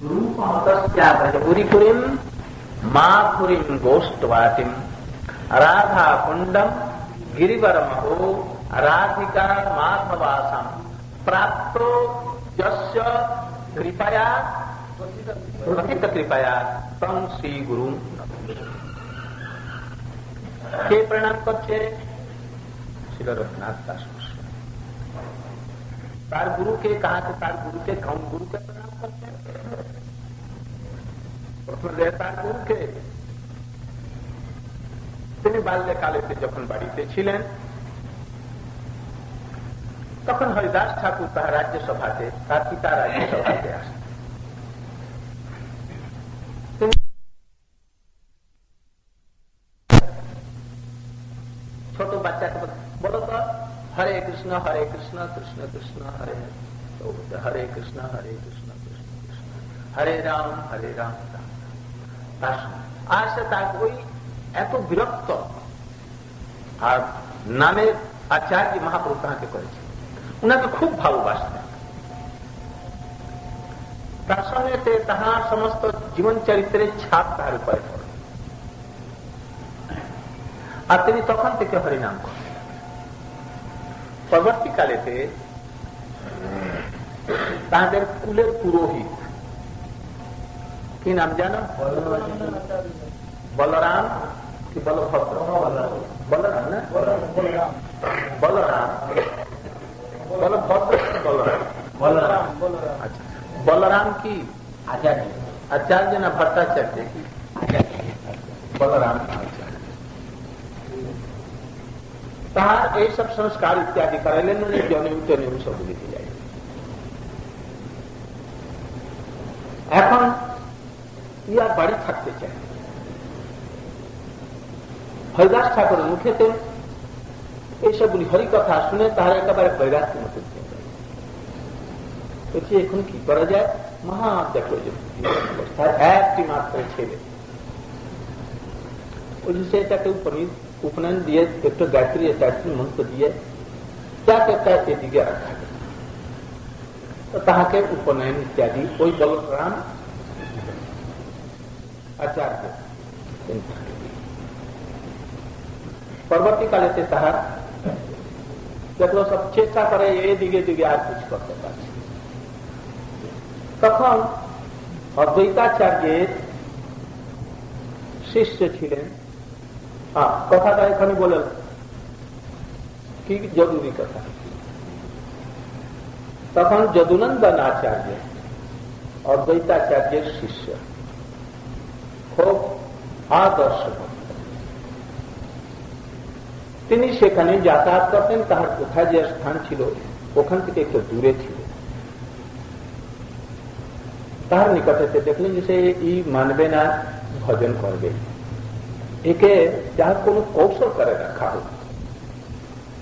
रूपमतस्यापुरीपुरीं माधुरीं गोष्ठवाटिं राधा कुंडम गिरिवरमहो राधिका माधवासम प्राप्तो यस्य कृपया प्रथित कृपया तम श्री गुरु के प्रणाम करछे श्री रघुनाथ दास तार गुरु के कहा कि तार गुरु के कौन गुरु के प्रणाम करते प्रथम तार गुरु के তিনি বাল্যকালেতে যখন বাড়িতে ছিলেন তখন হরিদাস ঠাকুর তার রাজ্যসভাতে তার পিতা রাজ্যসভাতে আসেন। ছোট বাচ্চাকে বলো তো হরে কৃষ্ণ কৃষ্ণ কৃষ্ণ হরে হরে কৃষ্ণ কৃষ্ণ কৃষ্ণ হরে রাম রাম আর সে তার ওই এত বিরক্ত আর নামের আচার্য মহাপ্রভু তাহাকে করেছে উনাকে খুব ভালোবাসতেন তার সঙ্গে তাহার সমস্ত জীবন চরিত্রের ছাপ তাহার উপরে পড়ে আর তিনি তখন থেকে হরিনাম করেন। পরবর্তীকালেতে তাদের কুলের পুরোহিত কি নাম জানো বলরাম কি বলভদ্র বলরাম না বলরাম বলভদ্র বলরাম আচ্ছা বলরাম কি আচার্য না ভট্টাচার্য কি বলরাম আচার্য তাহার এইসব সংস্কার ইত্যাদি করাইলেন জনেউ টনেউ সব লিখে যায়। এখন ইয়া বাড়ি থাকতে চায় হরিদাস ঠাকুরের মুখেতে এইসবগুলি হরিকথা শুনে তাহার একেবারে বৈরাগ্য মতো বলছি এখন কি করা যায় মহা দেখো অবস্থায় একটি মাত্র ছেলে ওই যে সেটাকে উপনয়ন দিয়ে একটু গায়ত্রী এটাকে মন্ত্র দিয়ে যাকে এদিকে রাখা তো তাহাকে উপনয়ন ইত্যাদি ওই বলরাম আচার্য পরবর্তীকালেতে তাহার দেখলো সব চেষ্টা করে এদিকে দিকে আর কিছু করতে পারছে তখন অদ্বৈতাচার্যের শিষ্য ছিলেন কথাটা এখানে বলেন কি জরুরি কথা তখন যদুনন্দন আচার্য অদ্বৈতাচার্যের শিষ্য খুব আদর্শ তিনি সেখানে যাতায়াত করতেন তাহার কোথায় যে স্থান ছিল ওখান থেকে একটু দূরে ছিল তাহার নিকটে দেখলেন যে সে মানবে না ভজন করবে একে যার কোন কৌশল করে রাখা হোক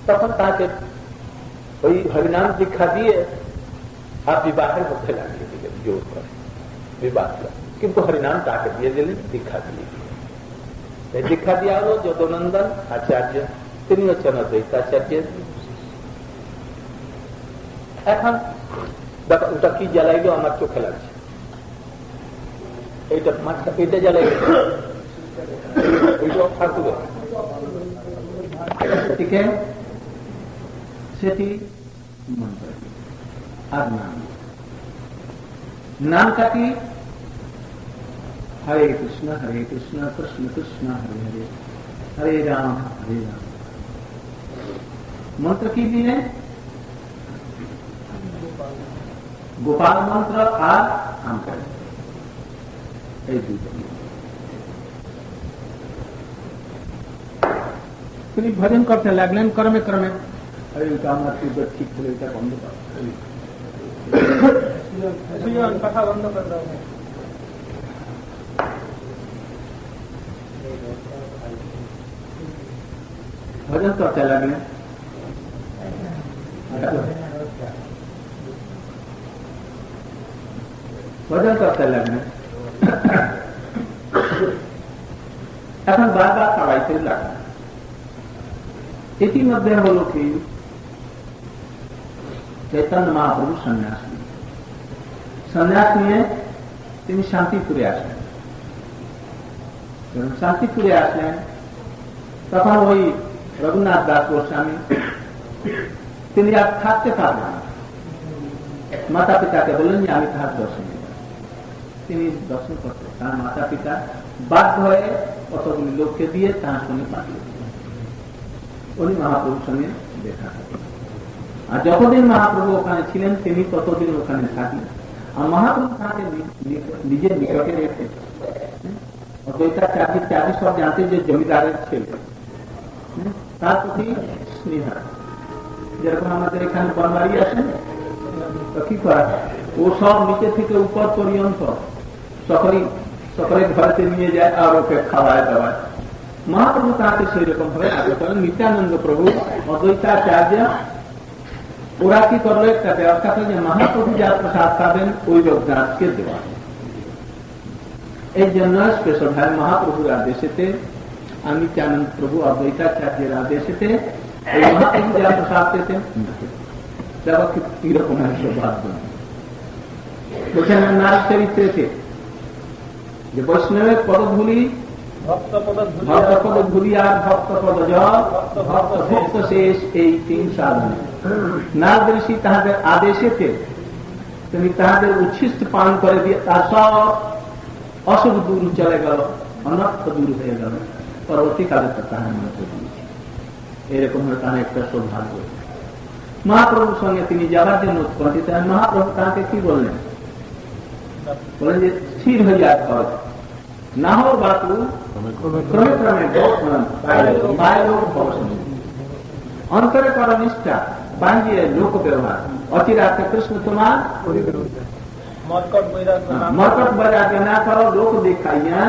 তখন তাকে ওই হরিনাম দীক্ষা দিয়ে আর বিবাহের মধ্যে লাগিয়ে দিলেন জোর করে বিবাহ কিন্তু হরিনাম তাকে দিয়ে দিলেন দীক্ষা দিয়ে এই দীক্ষা দেওয়া হলো যদুনন্দন আচার্য তিনি হচ্ছেন অদ্বৈতাচার্য এখন দেখো ওটা কি জ্বালাইলো আমার চোখে লাগছে এইটা মাথা এটা জ্বালাই সেটি মন্ত্র আর নামটা কি হরে কৃষ্ণ কৃষ্ণ কৃষ্ণ হরে হরে হরে রাম মন্ত্র কি দিনে গোপাল মন্ত্র আর আমকার এই দুটো তিনি ভজন করতে লাগলেন ক্রমে ক্রমে আমার ঠিক ছিল এটা বন্ধ কর কথা বন্ধ করে দাও ভজন করতে লাগলেন ভজন করতে লাগলেন এখন বারবার সবাইতে লাগলেন ইতিমধ্যে হলো কি चैतन्य महाप्रभु सन्यास নিয়ে তিনি শান্তিপুরে আসলেন। যখন শান্তিপুরে আসলেন তখন ওই রঘুনাথ দাস গোস্বামী তিনি আর থাকতে পারবেন না। মাতা পিতাকে বললেন যে আমি তাহার দর্শন নেব। তিনি দর্শন করতে তার মাতা পিতা বাধ্য হয়ে কতগুলি লোককে দিয়ে তার সঙ্গে পাঠিয়ে উনি মহাপ্রভুর সঙ্গে দেখা করেন। আর যতদিন মহাপ্রভু ওখানে ছিলেন তিনি ততদিন ওখানে থাকলেন। আর মহাপ্রভু তাকে নিজের নিকটে রেখে অদ্বৈতাচার্য সব জানতেন যে জমিদারের ছেলে, তার প্রতি স্নেহা। যেরকম আমাদের এখানে বনবাড়ি আসেন তো কি করা, ও সব নিচে থেকে উপর পর্যন্ত সকলে ঘরেতে নিয়ে যায় আর ওকে খাওয়ায় দাওয়ায়। মহাপ্রভু তাকে সেই রকম ভাবে আগে করেন। নিত্যানন্দ প্রভু অদ্বৈতাচার্য ওরা কি করলো, একটা ব্যবস্থা করে যে মহাপ্রভু যা প্রসাদ পাবেন ওই লোকনাথকে দেওয়া। এই জন্য স্পেশাল ভাবে মহাপ্রভুর আদেশেতে আর নিত্যানন্দ প্রভু অদ্বৈতাচার্যের আদেশেতে এই মহাপ্রভু যা প্রসাদ পেতেন দেওয়া কিরকম সৌভাগ্য। বলছেন নারী চরিত্রে যে বৈষ্ণবের পদধূলি ভক্তপদধূলি আর ভক্তপদ ভক্ত শেষ এই তিন সাধন। নারদ ঋষি তাহাদের আদেশেতে তিনি তাহাদের উচ্ছিষ্ট পান করে দিয়ে তার সব অশুভ দূর চলে গেল, অনর্থ দূর হয়ে গেল। পরবর্তীকালে তাহার মধ্যে এরকম হয়ে তাহার একটা সৌভাগ্য। মহাপ্রভুর সঙ্গে তিনি যাবার জন্য উৎকণ্ঠিত। মহাপ্রভু তাকে কি বললেন, বলেন যে স্থির হইয়া কর, না হোক বাতু ক্রমে ক্রমে অন্তরে কর নিষ্ঠা, বাঞ্জিয়ে লোক ব্যবহার, অচিরাতে কৃষ্ণ তোমার মর্কট বৈরাগ্য না করো, লোক দেখাইয়া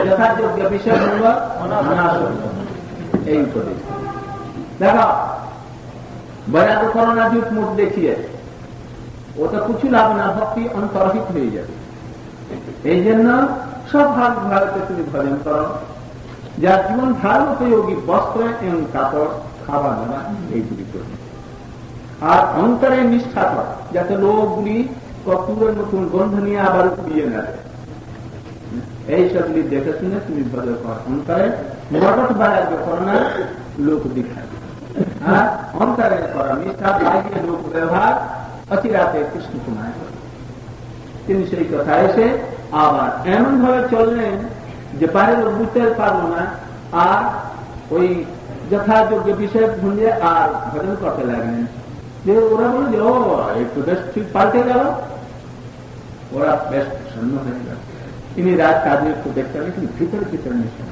যথাযোগ্য বিষয় এই উপদেশ। দেখো বৈরাগ্য করো না ঝুট মুঠ দেখিয়ে, ও তো কিছু লাভ না, ভক্তি অন্তর্হিত হয়ে যাবে। এই জন্য সব ভারতে তুমি ভজন করো, যার জীবন ভালো উপযোগী বস্ত্র এবং কাপড়, খাবার দাবার এইগুলি করবে। আর অন্তরে নিষ্ঠা কর, যাতে লোকগুলি কপুরের নতুন গন্ধ নিয়ে আবার উড়িয়ে নেবে। এই সবগুলি দেখে শুনে তুমি ভজন কর। অন্তরে মরকট বৈরাগ্য করো না, লোক দেখাবে। আর অন্তরে করা নিষ্ঠা, বাহিরে লোক ব্যবহার, অচিরাতে কৃষ্ণ কুমার। তিনি সেই কথা এসে আবার এমন ভাবে চললেন যে বাইরে লোক বুঝতে পারলো না, আর ওই যথাযোগ্য বিষয় ভুলে আর ভজন করতে লাগলেন। যে ওরা বলল যে ও একটু বেশ ঠিক পাল্টে গেল, ওরা বেশ প্রসন্ন হয়ে গেল। তিনি রাত কাজে একটু দেখতে গেলেন, কিন্তু ভিতরে নিশ্চয়।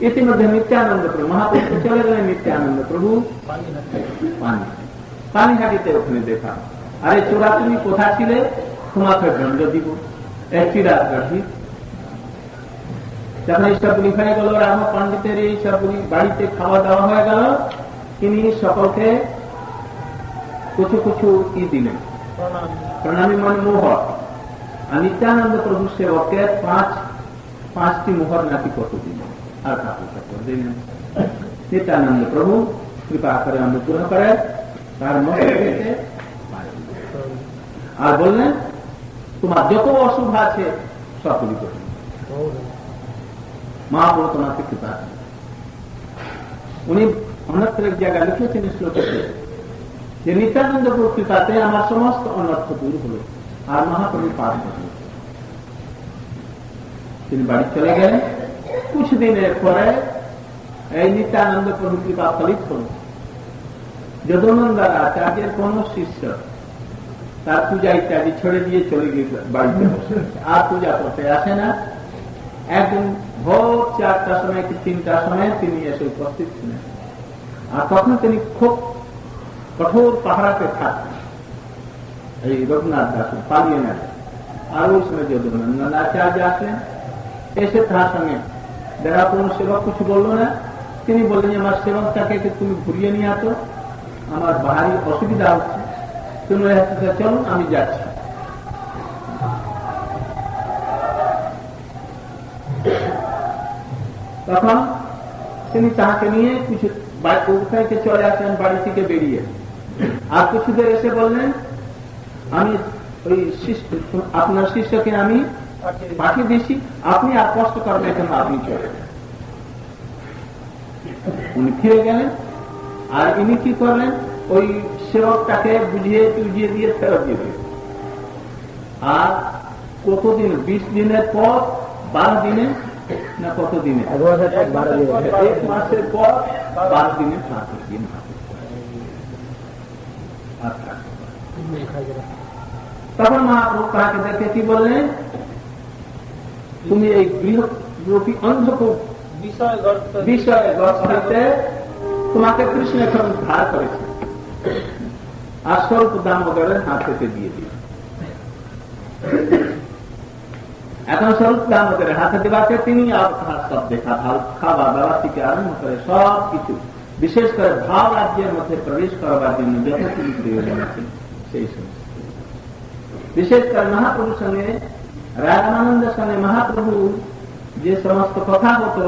ইতিমধ্যে নিত্যানন্দ প্রভু মহাপ্রভু চলে গেলেন। নিত্যানন্দ প্রভু পানিঘাটিতে ওখানে দেখা, আরে চোরা তুমি কোথা ছিলে, তোমাকে দণ্ড দিব। একটি রাত গাড়ি যখন এইসবগুলি হয়ে গেল, রাম পণ্ডিতের এই সবগুলি বাড়িতে খাওয়া দাওয়া হয়ে গেল, তিনি সকলকে কিছু কিছু দিলেন, প্রণামী মানে মোহর। আর নিত্যানন্দ প্রভু সেবককে পাঁচটি মোহর নাকি কত দিলেন, আর কাপড় দিলেন। নিত্যানন্দ প্রভু কৃপা করে অনুগ্রহ করে তার মধ্যে আর বললেন তোমার যত অশুভ আছে সবগুলি করবে। মহাপ্রভু তোমাকে কৃপা। উনি অন্যত্র এক জায়গায় লিখেছেন শ্লোকতে যে নিত্যানন্দ প্রভু কৃপাতে আমার সমস্ত অনর্থ দূর হল, আর মহাপ্রভু পার হল। তিনি বাড়ি চলে গেলেন। কিছুদিনের পরে এই নিত্যানন্দ প্রভু কৃপা ফলিত হল। যদুনন্দন আচার্যের কোন শিষ্য তার পূজা ইত্যাদি ছেড়ে দিয়ে চলে গিয়ে বাড়িতে বসে আর পূজা করতে আসে না। একদিন ভোর 4টার সময় কি 3টার সময় তিনি এসে উপস্থিত ছিলেন। আর তখন তিনি খুব কঠোর পাহারাতে থাকতেন। এই রঘুনাথ দাস পালিয়ে নেন। আর ওই সময় যদুনন্দন আচার্য আসলেন, এসে তার সঙ্গে দেখা। কোন সেবক কিছু বললো না। তিনি বললেন যে আমার সেবকটাকে তুমি ঘুরিয়ে নিয়ে আসো, আমার ভারী অসুবিধা হচ্ছে, তুমি চলুন আমি যাচ্ছি। তখন তিনি তাহাকে নিয়ে কিছু কোথায় চলে আসেন, বাড়ি থেকে বেরিয়ে আর কিছুদের এসে বললেন আমি ওই আপনার শিষ্যকে আমি পাঠিয়ে দিয়েছি, আপনি আর কষ্ট করবেন কেন, আপনি চলে যান। উনি ফিরে গেলেন। আর ইনি কি করলেন, ওই সেবকটাকে বুঝিয়ে টুজিয়ে দিয়ে ফেরত দিয়ে দিলেন। আর কতদিন, 20 দিনের পর 12 দিনে না কত দিনে, 1 মাসের পর 12 দিনে ঠাকুর দিন। তখন মহাপ্রভু তাকে দেখে কি বললেন, তুমি এই গৃহরূপী অন্ধকূপ বিষয় গর্তে তোমাকে কৃষ্ণ এখন ধার করেছে, আর স্বল্প দামোদরের হাতে দিয়ে দিল। এখন স্বল্প দামোদরের হাতে দেওয়াতে তিনি সব দেখা, ভালো খাওয়া দাওয়া থেকে আরম্ভ করে সব কিছু, বিশেষ করে ভাব রাজ্যের মধ্যে প্রবেশ করবার জন্য যত কিছু প্রয়োজন আছে সেই সমস্ত, বিশেষ করে মহাপ্রভুর সঙ্গে রামানন্দের সঙ্গে মহাপ্রভু যে সমস্ত কথা হতো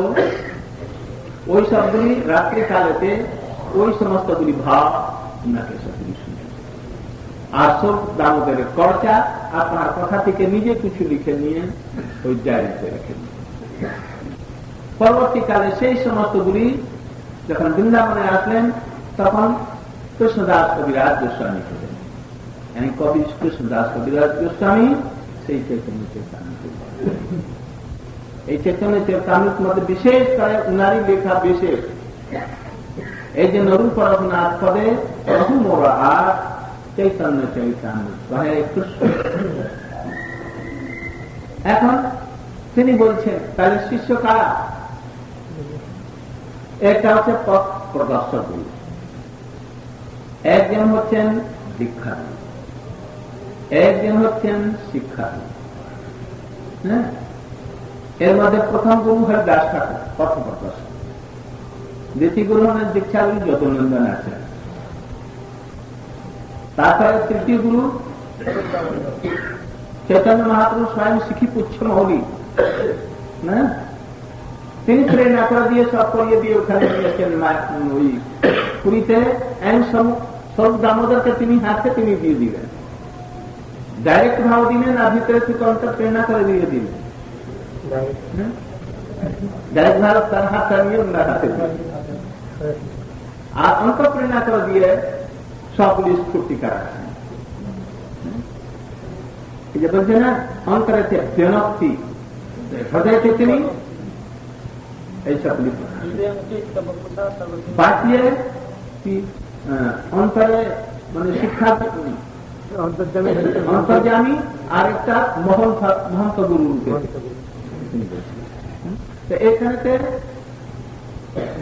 ওই সবগুলি রাত্রিকালেতে ওই সমস্তগুলি ভাব ওনাকে সবগুলি শুনে। আর সব দামোদরের খরচা আপনার কথা থেকে নিজে কিছু লিখে নিয়ে ওই ডায়েরিতে রেখে দিন। পরবর্তীকালে সেই সমস্তগুলি যখন বৃন্দাবনে আসলেন তখন কৃষ্ণদাস কবিরাজ গোস্বামী হলেন। কবি কৃষ্ণদাস কবিরাজ গোস্বামী সেই চৈতন্য চৈতামৃত, এই চৈতন্য চৈতামৃত মধ্যে বিশেষ করে উনারই লেখা বিশেষ, এই যে নরূপ রঘুনাথ পদে প্রভু মোরা আর চৈতন্য চৈতামৃত হরে কৃষ্ণ। এখন তিনি বলছেন তাহলে শিষ্য কারা, একটা হচ্ছে পথ প্রদর্শক, একজন হচ্ছেন দীক্ষা, একজন হচ্ছেন শিক্ষা। হ্যাঁ, এর মধ্যে প্রথম গুরু হয় দাস ঠাকুর, পথ প্রদর্শক। দ্বিতীয় গুরু হলেন দীক্ষাগুরু যদুনন্দন আচার্য। তারপরে তৃতীয় গুরু চৈতন্য মহাপ্রভু স্বয়ং শিখি পুচ্ছ মৌলি, না তিনি প্রেরণা করে দিয়ে সব করিয়ে দিয়ে ওখানে নিয়েছেন ওই পুরীতে। সব দামোদরকে তিনি হাতে তিনি দিয়ে দিলেন, ডাইরেক্ট ভাব দিলেন আর ভিতরে থেকে অন্তর প্রেরণা করে দিয়ে দিলেন। ডাইরেক্ট ভাব তার হাত নিয়ে ওনার হাতে আর অন্তর প্রেরণা করে দিয়ে সবগুলি স্ফূর্তি করাচ্ছেন। এই যে বলছে না অন্তরেতে বিনক্তি, হৃদয়তে তিনি এইসবগুলি বাঁচিয়ে অন্তরে মানে শিক্ষা অন্তর্যামী আর একটা মহন্ত গুরু এখানে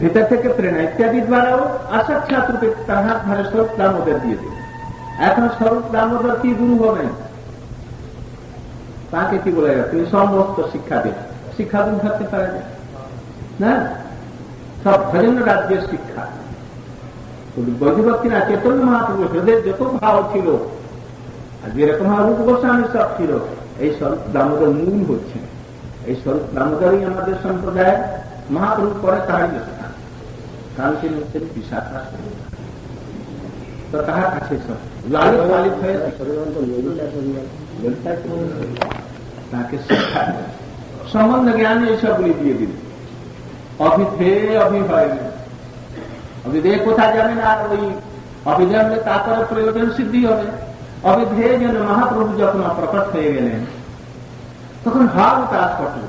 ভিতর থেকে প্রেরণা ইত্যাদি দ্বারাও আসাক্ষাৎ রূপে তাহার ধারে স্বরূপ দামোদর দিয়ে দিল। এখন স্বরূপ দামোদর কি গুরু হবেন, তাকে কি বলে তিনি সমস্ত শিক্ষা দেন। শিক্ষা দিন থাকতে পারে না, সব ভজন রাজ্যের শিক্ষা। বৈধভক্তি না, চৈতন্য মহাপ্রভু হৃদয়ের যত ভাব ছিল আর যেরকম রূপ গোস্বামী সব ছিল, এই স্বরূপ দামোদর মূল হচ্ছে। এই স্বরূপ দামোদরই আমাদের সম্প্রদায়ের মহাপ্রভু পরে তাহারই স্থান, কারণ তিনি হচ্ছেন বিশাখা। তো তাহার কাছে সব লালিত লালিত হয়ে তাকে শিক্ষা সম্বন্ধ জ্ঞান এইসবগুলি দিয়ে দিল। অভিধেয় অভিভয়, অভিধেয় কোথায় যাবেন, আর ওই অভিধেয় হলে তারপরে প্রয়োজন সিদ্ধি হবে। অভিধেয় যেন মহাপ্রভু যখন প্রকট হয়ে গেলেন তখন ভাব কাজ করল।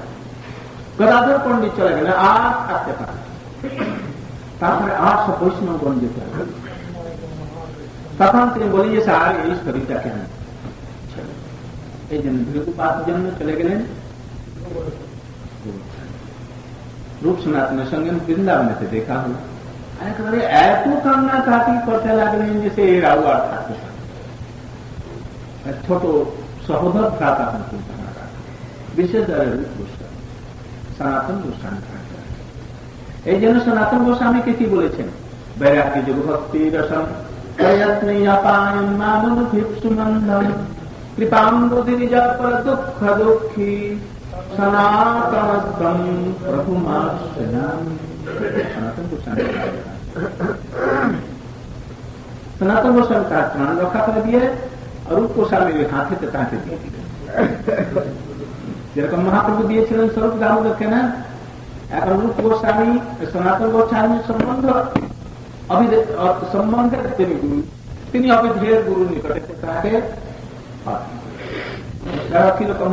গদাধর পণ্ডিত চলে গেলেন, আর থাকতে পারে, তারপরে আর সব বৈষ্ণবগণ যেতে হবে। তখন তিনি বলি যে স্যার এই শরীরটাকে আমি এই জন্য ভৃগুপাত জন্য চলে গেলেন রূপ সনাতনের সঙ্গে বৃন্দাবনেতে দেখা হল। একেবারে এত কান্না কাটি করতে লাগলেন যে সে এরাও আর থাকতে পারে। ছোট সহোদর ভ্রাতা হন বিশেষ রূপ গোস্বামী, সনাতন গোস্বামী থাকতে। এই জন্য সনাতন গোস্বামীকে কি বলেছেন, বৈরাগ্য যোগ ভক্তি রসম কৃপাম্বুধির দুঃখ দুঃখী সনাতনস্তম প্রভু সনাতন গোস্বামী। सनातन गोस्वामी তার প্রাণ রক্ষা করে দিয়ে আর রূপ গোস্বামীর হাতে তাকে দিয়ে দিলেন। যেরকম মহাপ্রভু দিয়েছিলেন স্বরূপ দামোদরকে না, এখন রূপ গোস্বামী সনাতন গোস্বামীর সম্বন্ধের তিনি গুরু, তিনি অবিধেয়ের গুরু নিকটে তাকে কিরকম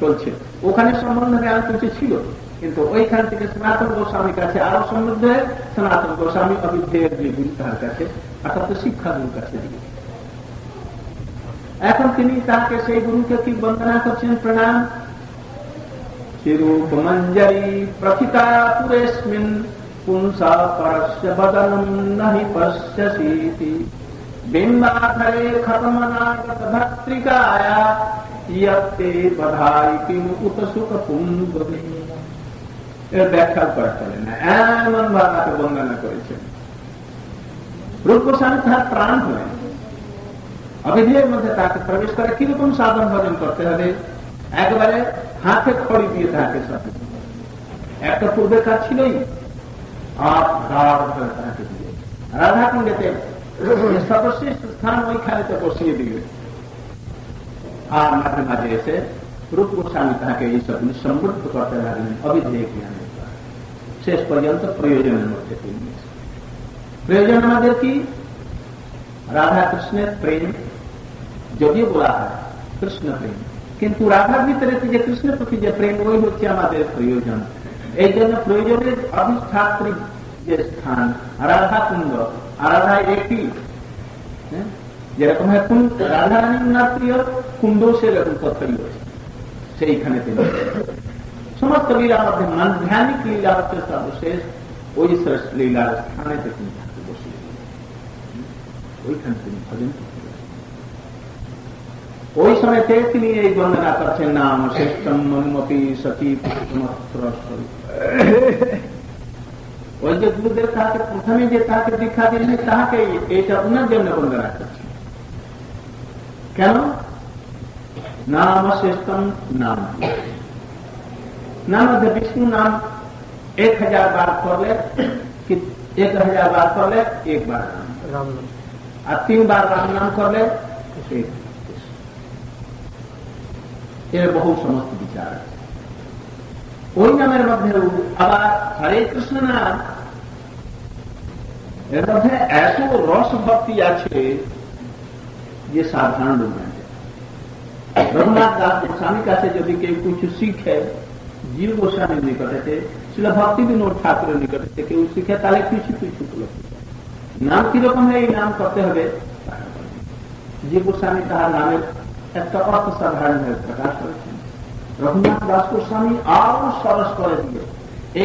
চলছে। ওখানে সম্বন্ধে আর কিছু ছিল, কিন্তু ওইখান থেকে সনাতন গোস্বামীর কাছে আরো সম্বন্ধ হয়ে সনাতন গোস্বামী অবিধেয়ের যে গুরু তার কাছে, অর্থাৎ শিক্ষা গুরুর কাছে দিয়ে এখন তিনি তাকে সেই গুরুকে কি বন্দনা করছেন, প্রণাম। শিরূপ মঞ্জরি প্রথিতা পুরেস্মিন পুংসা পরস্য বদনম নহি পশ্যসীতি বিম্বাধরে খতমনাগত ভত্রিকায়া ইয়তে বধাই কিম উতসুক পুঙ্গবে। এর ব্যাখ্যা করা চলে না, এমন ভাবে বন্দনা করেছেন। রূপ গোস্বামী তাহার প্রাণ হলেন, অবিধেয়ের মধ্যে তাকে প্রবেশ করে কিরকম সাধন ভজন করতে হবে, একবারে হাতে খড়ি দিয়ে তাকে সাথে একটা পূর্বের কাজ ছিলই, আর গাঢ় ধরে তাকে দিয়ে রাধাকুণ্ডেতে সর্বশ্রেষ্ঠ স্থান ওইখানেতে বসিয়ে দিবে। আর মাঝে মাঝে এসে রূপ গোস্বামী তাকে এইসব সমৃদ্ধ করতে লাগলেন অবিধেয় জ্ঞানের দ্বারা, শেষ পর্যন্ত প্রয়োজনের মধ্যে তিনি। প্রয়োজন আমাদের কি? রাধা কৃষ্ণের প্রেম, যদিও বলা হয় কৃষ্ণ প্রেম, কিন্তু রাধার ভিতরে যে কৃষ্ণের প্রতি যে প্রেম, ওই হচ্ছে আমাদের প্রয়োজন। এই জন্য প্রয়োজনের অধিষ্ঠাত্রী যে স্থান রাধা কুণ্ড, রাধা একই, যেরকম রাধা রানীর না প্রিয় কুণ্ড, সেরকম তথ্যই হয়েছে সেইখানে তিনি সমস্ত লীলার মধ্যে মানধ্যানিক লীলা হচ্ছে সর্বশেষ, ওই শ্রেষ্ঠ লীলার স্থানে তিনি থাকতে বসিয়ে ওইখানে তিনি ভজন করতে। ওই সময়তে তিনি এই বন্দনা করছেন, নাম শ্রেষ্ঠম মনুমপি সতী পুত্রমাত্র। ওই যে গুরুদেব তাকে প্রথমে যে তাকে দীক্ষা দিলেন, তাহাকে এইটা উনার জন্য বন্দনা করছেন। কেন? নাম শ্রেষ্ঠম নাম, নাম মধ্যে বিষ্ণু নাম 1000 বার করলে, 1000 বার করলে একবার রাম, আর 3 বার রাম নাম করলে এর বহু সমস্ত বিচার আছে। ওই নামের মধ্যে আবার হরে কৃষ্ণ নাম, এর মধ্যে এত রস ভক্তি আছে যে সাধারণ লোক জানে। রঘুনাথ দাস গোস্বামীর কাছে যদি কেউ কিছু শিখে, জীব গোস্বামীর নিকটে, শিল ভক্তি বিনোদ ঠাকুরের নিকটে কেউ শিখে, তাহলে কিছু কিছু নাম কিরকম এই নাম করতে হবে। জীব গোস্বামী তাহার নামের একটা অর্থ সাধারণ হয়ে প্রকাশ করেছেন। রঘুনাথ দাস গোস্বামী আরো সরস করে দিয়ে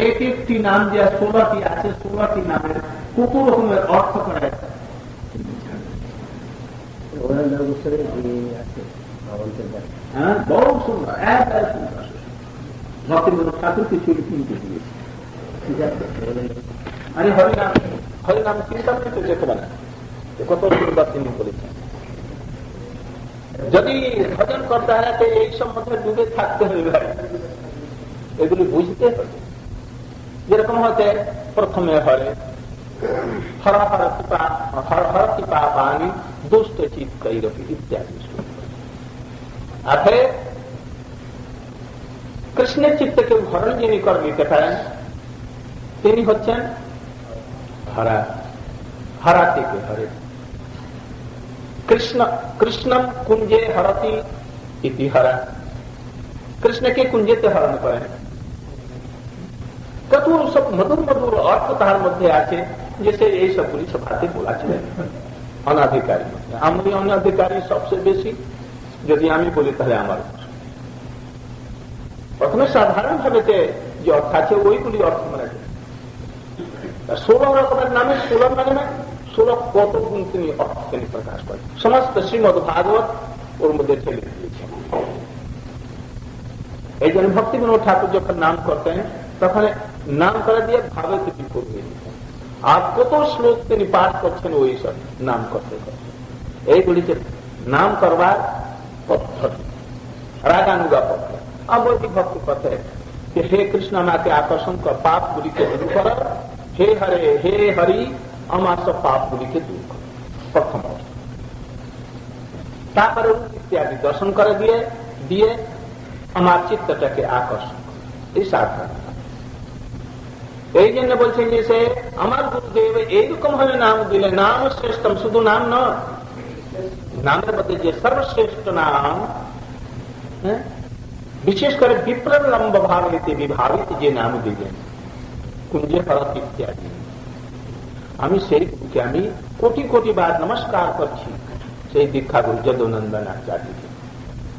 এক একটি নাম যে 16টি আছে, 16টি নামের কত রকমের অর্থ করে। হ্যাঁ, বহু সুন্দর, একবারে সুন্দর। ভক্তিবিনোদ ঠাকুর কিছু কিনতে দিয়েছে। আরে হরিনাম, হরিনাম চিন্তা করতে যেতে পারে, কত সুন্দর তিনি বলেছেন। যদি ভজন করতে হয় তো এই সম্বন্ধে ডুবে থাকতে হবে, এগুলি বুঝতে হবে। যেরকম হচ্ছে প্রথমে হরে হর হর কৃপা, হর হর কৃপা পানি দুষ্ট চিত্ত ইত্যাদি। আর কৃষ্ণের চিত্তকে হরণ যিনি করে নিতে পারেন, তিনি হচ্ছেন হরা, হরা থেকে হরে। কৃষ্ণ কৃষ্ণম কুঞ্জে হরতি ইতি হরা, কৃষ্ণকে কুঞ্জেতে হরণ করেন। কত সব মধুর মধুর অর্থ তাহার মধ্যে আছে, যেসে এই সবগুলি সভাতে বলা ছিল। অনাধিকারী, আমি অনাধিকারী সবচেয়ে বেশি, যদি আমি বলি তাহলে আমার প্রথমে সাধারণ ভাবে যে অর্থ আছে ওইগুলি অর্থ মনে আছে। 16 রকমের নামে 16 মানে না, 16 কত গুণ তিনি অর্থ তিনি প্রকাশ করেন। সমস্ত শ্রীমদ ভাগবত ওর মধ্যে ঠেলে দিয়েছেন। এই জন্য ভক্তিবিনোদ ঠাকুর যখন নাম করতেন, তখন নাম করে দিয়ে ভাবে তিনি করবে, আর কত শ্লোক তিনি পাঠ করছেন ওই সব নাম করতে করতে। এইগুলিকে নাম করবার পদ্ধতি, রাগানুগা পদ্ধতি। অবৈধ ভক্তি পথে হে কৃষ্ণ আমাকে আকর্ষণ কর, পাপ গুলিকে দূর কর, হে হরে হে হরি আমার সব পাপ গুলিকে দূর কর। প্রথম অবস্থা। তারপরে ইত্যাদি দর্শন করে দিয়ে আমার চিত্তটাকে আকর্ষণ, এই সাধনা। এই জন্য বলছেন যে সে আমার গুরুদেব এইরকম ভাবে নাম দিলে, নাম শ্রেষ্ঠম, শুধু নাম নয়, নামের মধ্যে যে সর্বশ্রেষ্ঠ নাম, বিশেষ করে বিপ্লব ভাবিতে বিভাবিত যে নাম দিলেন, কুঞ্জে ফরত ইত্যাদি, আমি সেই গুরুকে আমি কোটি কোটি বার নমস্কার করছি, সেই দীক্ষা গুরু যদুনন্দন আচার্যকে।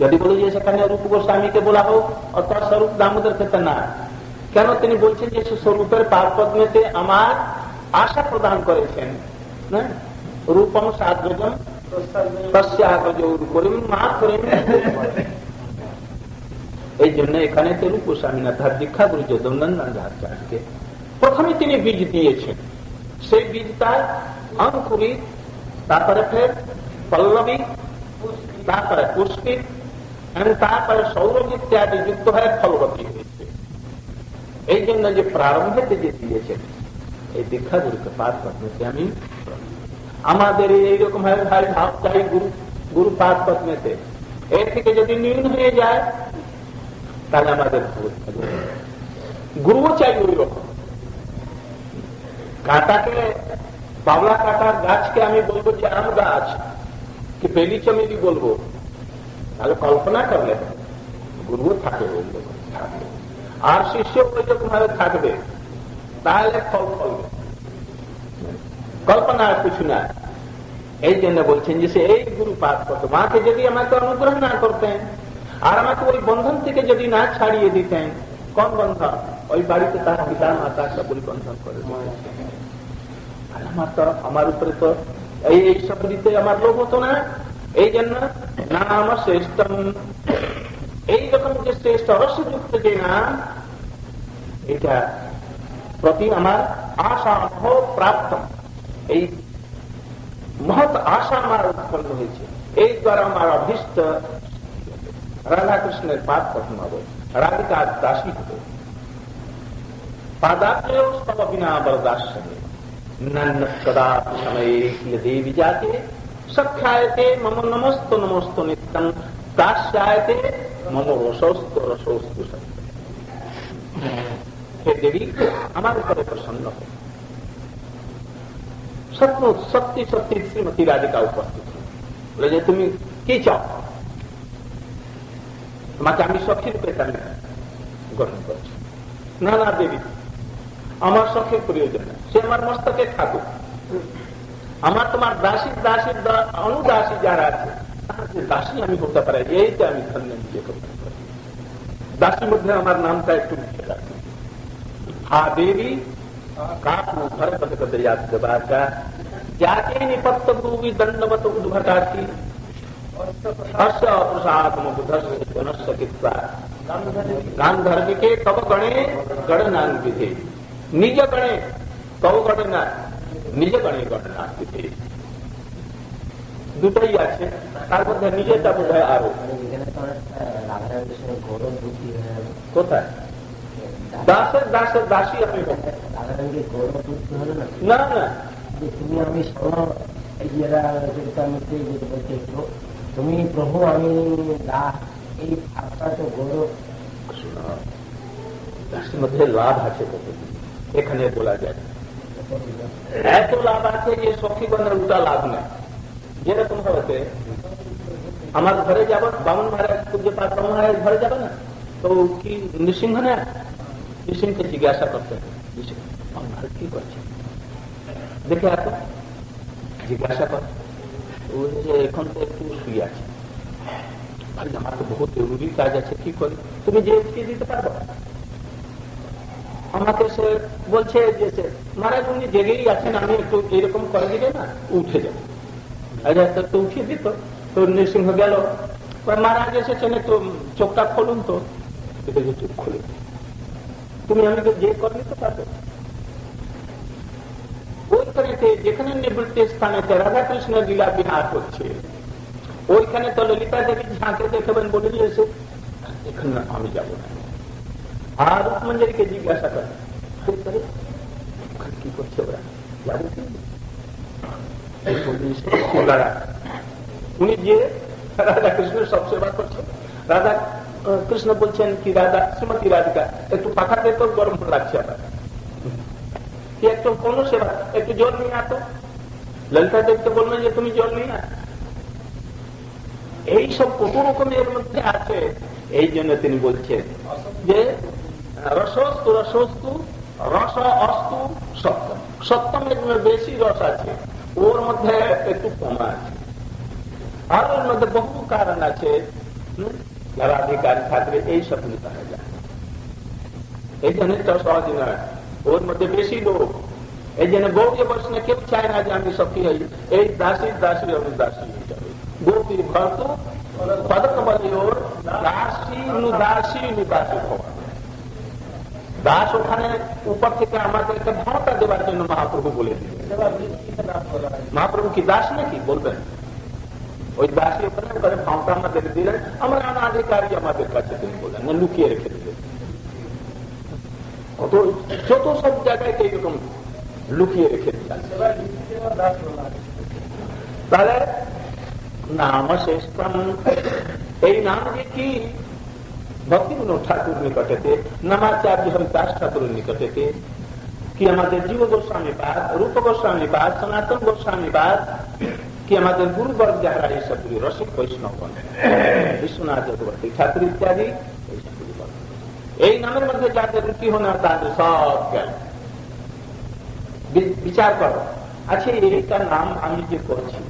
যদি বলি যে সেখানে রূপ গোস্বামীকে বলা হোক অথবা স্বরূপ দামোদর ক্ষেত্রে, না, কেন তিনি বলছেন যে স্বরূপের পাদপদ্মেতে আমার আশা প্রদান করেছেন, রূপম সাগ্রজম এই জন্য এখানে তো রূপ গোস্বামী না, তার দীক্ষা গুরু যদুনন্দন আচার্যকে প্রথমে তিনি বীজ দিয়েছেন। সেই বীজ তার অঙ্কুরিত, তারপরে ফের পল্লবী, তারপরে পুষ্পিত এবং তারপরে সৌরভ ইত্যাদি যুক্ত হয়ে ফলবতী হয়েছে। এই জন্য যে প্রারম্ভে যে দিয়েছেন এই দীক্ষা গুরুকে পাঠ পদ্মেতে আমি, আমাদের এইরকম ভাবে ভাই ভাব চাই গুরু পাঠ পদ্মেতে, এর থেকে যদি নিম্ন হয়ে যায় তাহলে আমাদের গুরুও চাই ওই রকম। কাঁটাকে, বাবলা কাঁটার গাছকে আমি বলবো যে আম গাছ কি বেলি চমেলি বলবো, তাহলে কল্পনা করলে গুরুও থাকে ওই রকম থাকবে, আর শিষ্য ওই রকম ভাবে থাকবে, তাহলে ফল ফলবে, কল্পনা আর কিছু না। এই জন্য বলছেন যে সে এই গুরু পাঠ করতো, মাকে যদি আমাকে অনুগ্রহ না করতেন আর আমাকে ওই বন্ধন থেকে যদি না ছাড়িয়ে দিতেন, কোন বন্ধন? ওই বাড়িতে তার পিতা মাতা সবই বন্ধন করে, আমার উপরে তো এইসব দিতে আমার লোভ হতো না। এই জন্য নাম শ্রেষ্ঠম, এইরকম যে শ্রেষ্ঠ রসযুক্ত যে নাম, এটা প্রতি আমার আশা প্রাপ্ত, এই মহৎ আশা আমার উৎপন্ন হয়েছে। এই দ্বারা আমার অভীষ্ট রাধাকৃষ্ণের পাদ প্রথম হবে, রাধিকার দাসী হবে, পাদাপ্রেয় স্তব বিনা বরদাস্যমে নন্নৎকদা সময়ে দেবী জাতে সখ্যায়তে মম নমস্তো নমস্তো নিত্যং দাস্যায়তে মম রসস্তু রসস্তু সত্য। হে দেবী, আমার উপরে প্রসন্ন হবে। সত্যি সত্যি শ্রীমতী রাধিকা উপস্থিত বলে যে তুমি কি চাও, তোমাকে আমি সখী রূপে আমি গ্রহণ করছি। না না দেবী, আমার সখীর প্রয়োজন না, সে আমার মস্তকে থাকুক, আমার তোমার দাসীর দাসীর অনুদাসী যারা আছে তার যে দাসী আমি হতে পারি, এইটা আমি ধন্য নিজে করতে পারি। দাসীর মধ্যে আমার নামটা একটু লিখে রাখি, হা দেবী কাকু ঘর পথ याद का जाके निपत्त गुरु दंडवत उद्भटाती गांधर्वी के कब गणे गणनान विधे निज गणे कब गणना निज गणे गणना विधे দুটোই আছে, তার মধ্যে নিজেটা বোধহয় আরো কোথায় দাসের দাসের দাসী আমি না না তুমি আমি তুমি প্রভু আমি দাস, এই ভাবটা তো গৌরব। দাসের মধ্যে লাভ আছে কত, এখানে বলা যায় এত লাভ আছে যে সখীগণের উল্টা লাভ নেই। যেরকম হতে আমার ঘরে যাব, বামন মহারাজ পূজ্য পাঠ মহারাজ ঘরে যাবে না, তো কি নৃসিংহ না, নৃসিংহকে জিজ্ঞাসা করতে কি করছে দেখে এত জিজ্ঞাসা কর, এখন তো একটু শুয়ে আছে, আমার তো বহু জরুরি কাজ আছে, কি করি, তুমি যে উঠিয়ে দিতে পারবো? আমাকে সে বলছে যে মহারাজ উনি জেগেই আছেন, আমি একটু এরকম করে দিবে না, উঠে যাবো। তো উঠিয়ে দিত, তো নৃসিংহ গেল, মহারাজ এসেছেন একটু চোখটা খুলুন, তো চোখ খুলে তুমি আমাকে যে করে নিতে পারবে। ওইখানে যেখানে নিবৃত্তি স্থানে রাধাকৃষ্ণের লীলা বিহার হচ্ছে, ওইখানে তো ললিতা দেবী ঝাঁকে দেখবেন বলে দিয়েছে, এখানে আমি যাব না। আর রূপমঞ্জরীকে জিজ্ঞাসা করে কি করছে ওরা, যাবো কি? দাঁড়া উনি গিয়ে রাধা কৃষ্ণের সব সেবা করছেন। রাধা কৃষ্ণ বলছেন কি রাধা শ্রীমতী রাধিকা একটু পাখাতে তো গরম লাগছে আমার, কি একটু কোন সেবা একটু জল নিয়ে আসো। ললিতা দেবকে বলবেন যে তুমি জল নিয়ে আস। এইসব কত রকমের মধ্যে আছে। এই জন্য তিনি বলছেন যে রসস্তু রসস্তু রস অস্তু সত্যম, সত্যমের বেশি রস আছে, ওর মধ্যে একটু কমা আছে, আর ওর মধ্যে বহু কারণ আছে। রাধিকার থাকলে এই সব করা যায়। এই জন্য সহজ নয়, ওর মধ্যে বেশি লোক। এই জন্য গৌরী বৈষ্ণব কেউ চায় না যে আমি সখী হই, এই দাসী দাসী আমি দাসী হয়ে যাবে। গোপী ভক্ত পদক বলি ওর দাসী দাসী দাসী হওয়া। দাস ওখানে উপর থেকে আমাদেরকে ভাঁটা দেওয়ার জন্য মহাপ্রভু বলে দিলেন। মহাপ্রভু কি দাস নাকি বলবেন? ওই দাসী ওখানে করে ভাঁটা আমাদের দিলেন, আমরা অনাধিকারী আমাদের কাছে তিনি বললেন না, লুকিয়ে রেখে দিলেন। কত যত সব জায়গায় এইরকম লুকিয়ে রেখে দিলেন। তাহলে নাম শ্রেষ্ঠম, এই নাম যে কি ভক্তিবিনোদ ঠাকুর নিকটেতে, নামাচার্য হরিদাস ঠাকুরের নিকটেতে, কি আমাদের জীব গোস্বামী পাদ, রূপ গোস্বামী পাদ, সনাতন গোস্বামী পাদ, কি আমাদের গুরুবর্গ যারা এই সবগুলি রসিক বৈষ্ণব বিশ্বনাথ চক্রবর্তী ঠাকুর ইত্যাদি এই নামের মধ্যে যাদের রুচি হয় না তাদের সব গেল। বিচার করো, আচ্ছা এইটার নাম আমি যে করছি,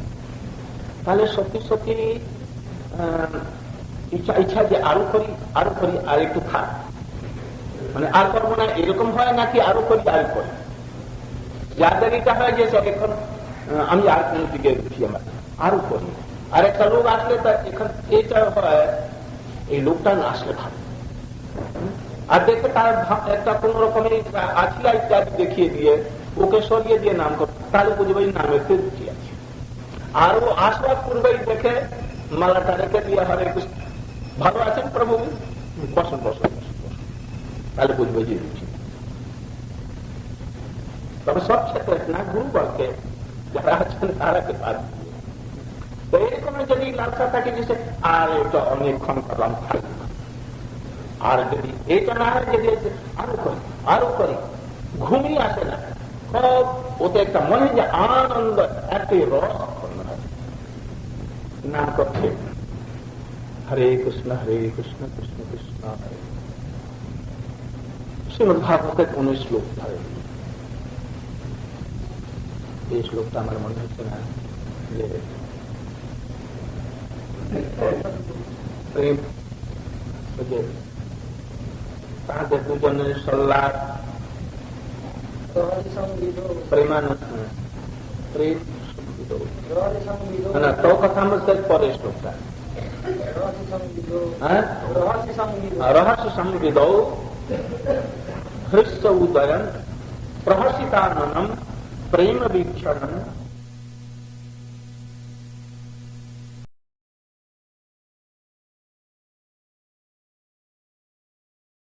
তাহলে সত্যি সত্যি ইচ্ছা যে আরো করি আর একটু থাক, মানে আর করবো না এরকম হয় নাকি আরো করি যাদের এটা হয় যে এখন আমি আর কোন দিকে রুচি আমার আরো করি। আর একটা লোক আসলে এখন এটা হয়, এই লোকটা আসলে ভালো, আর দেখে তার একটা কোন রকমের আছিলা ইত্যাদি দেখিয়ে দিয়ে ওকে সরিয়ে দিয়ে নাম কর, তাহলে বুঝবে নামের রুচি আছে। আর ও আসবার পূর্বেই দেখে মালাটা রেখে দিয়ে হরে কৃষ্ণ ভালো আছেন প্রভু, বসন বসন বসন বসন, তাহলে বুঝবে যে রুচি। তবে সব ক্ষেত্রে না গুরুবর্গকে যারা আছেন তারাকে বাদ দিয়ে তো এরকম যদি লালসা থাকে যে আর এটা অনেকক্ষণ করলাম থাকবে, আর যদি এটা না হয় যদি আরো করি ঘুমিয়ে আসে না, সব ওতে একটা মনে যে আনন্দ একটি রস নাম করছে হরে কৃষ্ণ কৃষ্ণ কৃষ্ণ হরে। শ্রীমদ ভাগবতের 19 শ্লোক ধরে, এই শ্লোকটা আমার মনে হচ্ছে না যে প্রেম তাদের দুজনের সল্লাহ প্রেমানন্দ প্রেম তো কথা আমাদের পরে শ্লোকটা রহস্য সংবিদ হৃষ্ট উদয়ন প্রহসিতাননম প্রেম বীক্ষণম